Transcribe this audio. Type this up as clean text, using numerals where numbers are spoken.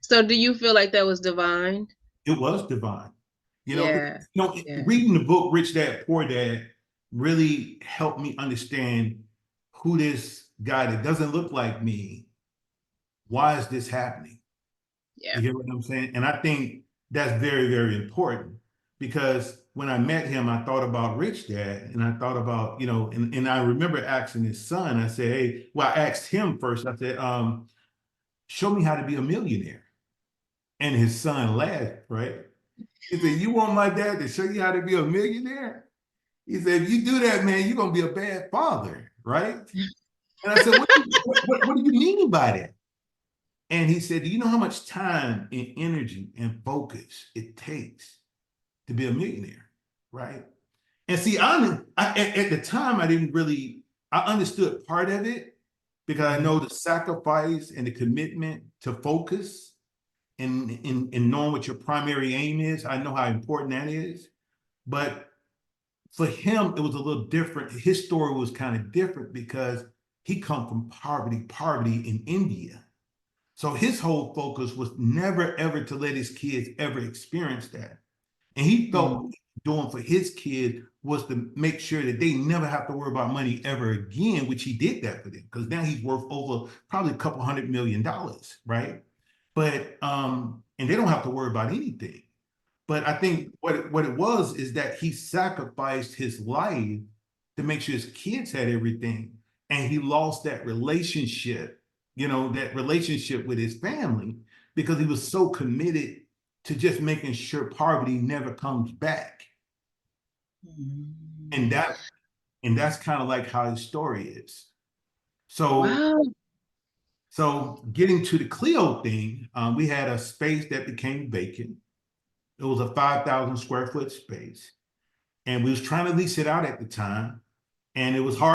So do you feel like that was divine? It was divine. Yeah. Yeah. Reading the book Rich Dad Poor Dad really helped me understand who this guy that doesn't look like me, why is this happening? Yeah. You hear what I'm saying? And I think that's very, very important because when I met him, I thought about Rich Dad and I thought about, and I remember asking his son, I said, hey, well, I asked him first, I said, show me how to be a millionaire. And his son laughed, right? He said, you want my dad to show you how to be a millionaire? He said, if you do that, man, you're going to be a bad father, right? And I said, what do you mean by that? And he said, do you know how much time and energy and focus it takes to be a millionaire, right? And see, at the time, I didn't really, I understood part of it because I Mhm. know the sacrifice and the commitment to focus and knowing what your primary aim is. I know how important that is. But for him, it was a little different. His story was kind of different because he come from poverty in India. So his whole focus was never ever to let his kids ever experience that. And he felt what Mhm. he was doing for his kids was to make sure that they never have to worry about money ever again, which he did that for them because now he's worth over probably a couple $100 million, right? But and they don't have to worry about anything. But I think what it was is that he sacrificed his life to make sure his kids had everything, and he lost that relationship with his family because he was so committed to just making sure poverty never comes back. And Mhm. that's kind of like how his story is. So Wow. so getting to the Clio thing, we had a space that became vacant. It was a 5,000 square foot space, and we was trying to lease it out at the time, and it was hard.